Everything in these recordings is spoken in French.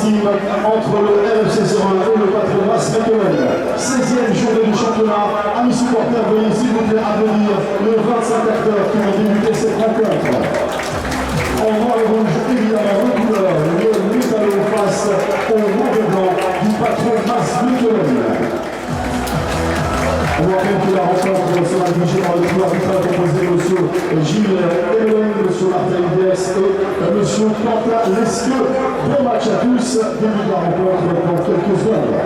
sportive entre le RFC 01 et le Patronat Smetelen. 16e journée du championnat. Amis supporters, veuillez s'il vous plaît applaudir les 25 acteurs qui vont débuter cette rencontre. En noir et rouge, évidemment, le couleur, le métallo face au mauvais blanc du Patronat Smetelen. On voit bien que la rencontre sera dirigée par le joueur arbitral composé de M. Gilles Elouen, M. Martin Ides et M. Quentin Lesqueux. Bon match à tous, début de la rencontre dans quelques secondes.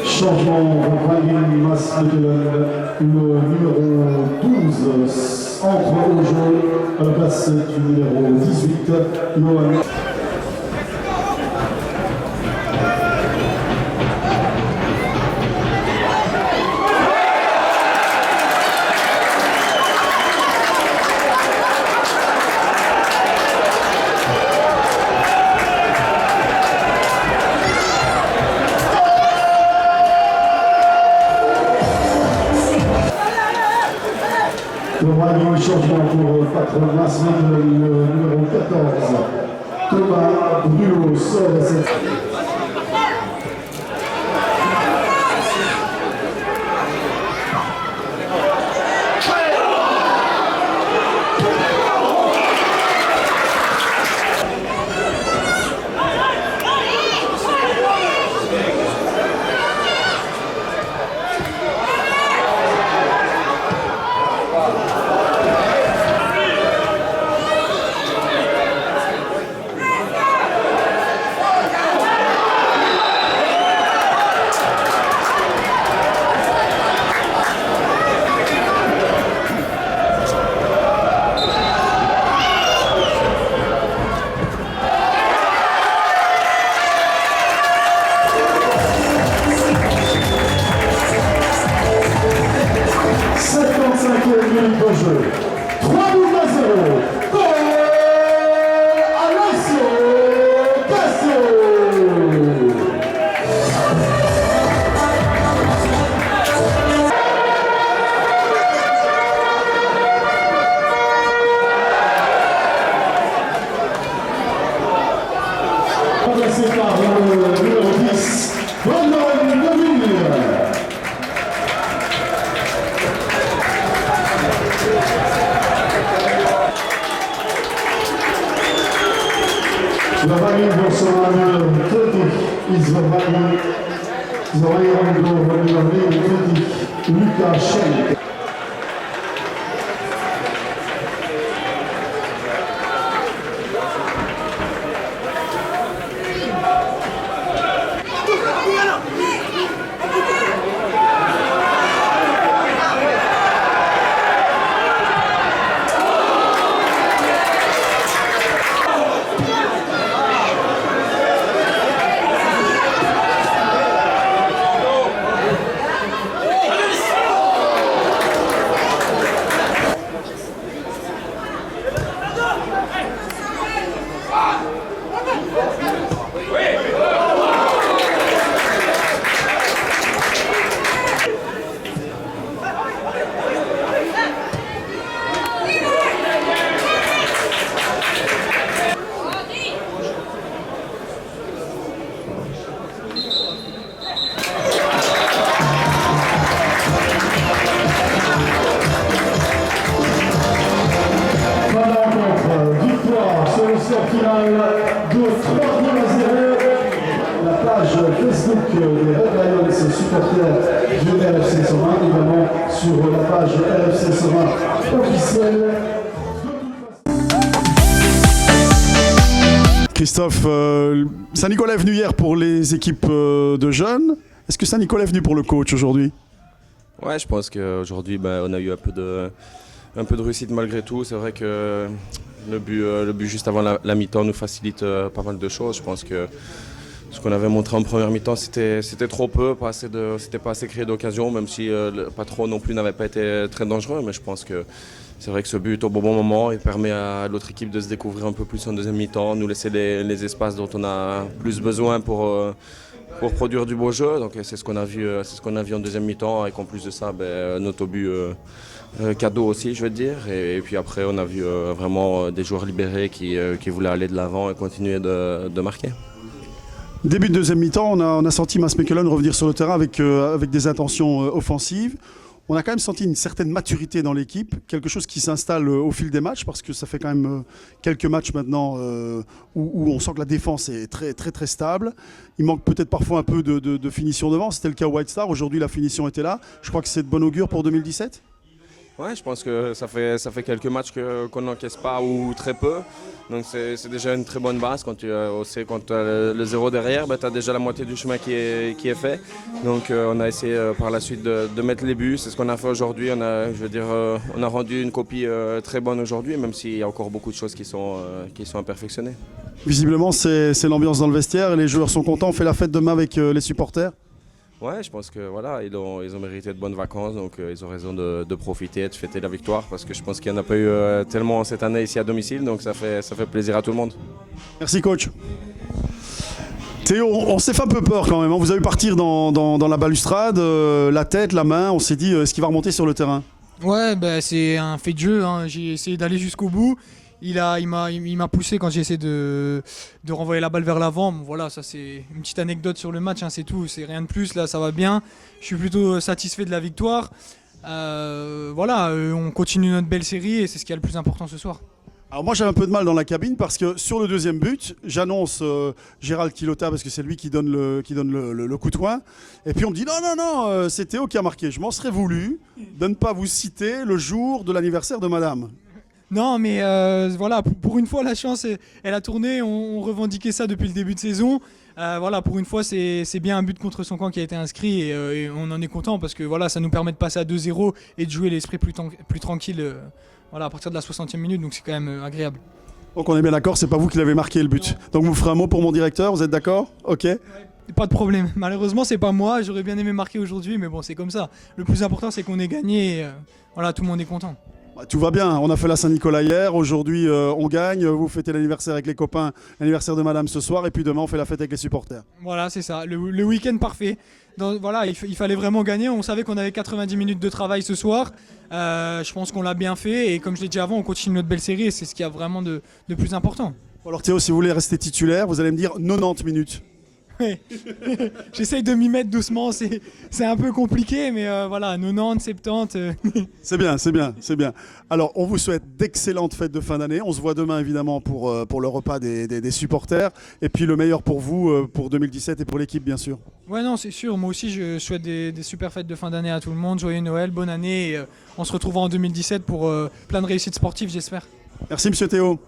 Changement, Ryan Masmetelen, le numéro 12 entre au jeu à la place du numéro 18, Johan. Le roi du changement pour Patronat Smetelen, le numéro 14, Thomas Bruno sort à cette... remplacé par le numéro 10, Brandon Deville. Zawodnik głosowany Krytyk i zawodnik Krytyk Łukaszenko. De 3-0, la page Facebook des Red Lions supporters du RFC Saumur, également sur la page RFC Saumur officielle. Christophe, Saint-Nicolas est venu hier pour les équipes de jeunes. Est-ce que Saint-Nicolas est venu pour le coach aujourd'hui? Ouais, je pense qu'aujourd'hui on a eu un peu de réussite malgré tout. C'est vrai que le but juste avant la mi-temps nous facilite pas mal de choses. Je pense que ce qu'on avait montré en première mi-temps, c'était trop peu, c'était pas assez créé d'occasion, même si le patron non plus n'avait pas été très dangereux. Mais je pense que c'est vrai que ce but au bon moment, il permet à l'autre équipe de se découvrir un peu plus en deuxième mi-temps, nous laisser les espaces dont on a plus besoin pour produire du beau jeu. Donc c'est ce qu'on a vu en deuxième mi-temps, et qu'en plus de ça, notre but cadeau aussi, je veux dire. Et puis après, on a vu vraiment des joueurs libérés qui voulaient aller de l'avant et continuer de marquer. Début de deuxième mi-temps, on a senti Mads Mechelen revenir sur le terrain avec des intentions offensives. On a quand même senti une certaine maturité dans l'équipe, quelque chose qui s'installe au fil des matchs, parce que ça fait quand même quelques matchs maintenant où on sent que la défense est très, très, très stable. Il manque peut-être parfois un peu de finition devant. C'était le cas au White Star. Aujourd'hui, la finition était là. Je crois que c'est de bon augure pour 2017. Ouais, je pense que ça fait quelques matchs qu'on n'encaisse pas ou très peu. Donc c'est déjà une très bonne base. Quand tu as le zéro derrière, tu as déjà la moitié du chemin qui est fait. Donc on a essayé par la suite de mettre les buts. C'est ce qu'on a fait aujourd'hui. On a rendu une copie très bonne aujourd'hui, même s'il y a encore beaucoup de choses qui sont imperfectionnées. Visiblement, c'est l'ambiance dans le vestiaire et les joueurs sont contents. On fait la fête demain avec les supporters. Ouais, je pense que voilà, ils ont mérité de bonnes vacances, donc ils ont raison de profiter, de fêter la victoire, parce que je pense qu'il n'y en a pas eu tellement cette année ici à domicile, donc ça fait plaisir à tout le monde. Merci coach. Théo, on s'est fait un peu peur quand même, hein. Vous avez partir dans la balustrade, la tête, la main, on s'est dit est-ce qu'il va remonter sur le terrain? Ouais, c'est un fait de jeu, hein. J'ai essayé d'aller jusqu'au bout. Il m'a poussé quand j'ai essayé de renvoyer la balle vers l'avant. Bon, voilà, ça c'est une petite anecdote sur le match, hein, c'est tout, c'est rien de plus, là ça va bien. Je suis plutôt satisfait de la victoire. On continue notre belle série et c'est ce qui est le plus important ce soir. Alors moi j'ai un peu de mal dans la cabine parce que sur le deuxième but, j'annonce Gérald Quilota parce que c'est lui qui donne le coup de poing. Et puis on me dit non, c'est Théo qui a marqué. Je m'en serais voulu de ne pas vous citer le jour de l'anniversaire de madame. Non, mais pour une fois, la chance, elle a tourné. On revendiquait ça depuis le début de saison. Pour une fois, c'est bien un but contre son camp qui a été inscrit et on en est content parce que ça nous permet de passer à 2-0 et de jouer l'esprit plus tranquille à partir de la 60e minute. Donc c'est quand même agréable. Donc on est bien d'accord, c'est pas vous qui l'avez marqué le but. Non. Donc vous ferez un mot pour mon directeur, vous êtes d'accord? Ok. Ouais. Pas de problème. Malheureusement, c'est pas moi. J'aurais bien aimé marquer aujourd'hui, mais bon, c'est comme ça. Le plus important, c'est qu'on ait gagné et tout le monde est content. Tout va bien, on a fait la Saint-Nicolas hier, aujourd'hui on gagne, vous fêtez l'anniversaire avec les copains, l'anniversaire de madame ce soir et puis demain on fait la fête avec les supporters. Voilà, c'est ça, le week-end parfait. Il fallait vraiment gagner, on savait qu'on avait 90 minutes de travail ce soir, je pense qu'on l'a bien fait et comme je l'ai dit avant, on continue notre belle série et c'est ce qu'il y a vraiment de plus important. Bon, alors Théo, si vous voulez rester titulaire, vous allez me dire 90 minutes. Ouais. J'essaye de m'y mettre doucement, c'est un peu compliqué, mais voilà, 90, 70. C'est bien, c'est bien, c'est bien. Alors, on vous souhaite d'excellentes fêtes de fin d'année. On se voit demain, évidemment, pour le repas des supporters. Et puis, le meilleur pour vous, pour 2017 et pour l'équipe, bien sûr. Ouais, non, c'est sûr. Moi aussi, je souhaite des super fêtes de fin d'année à tout le monde. Joyeux Noël, bonne année. Et, on se retrouvera en 2017 pour plein de réussites sportives, j'espère. Merci, monsieur Théo.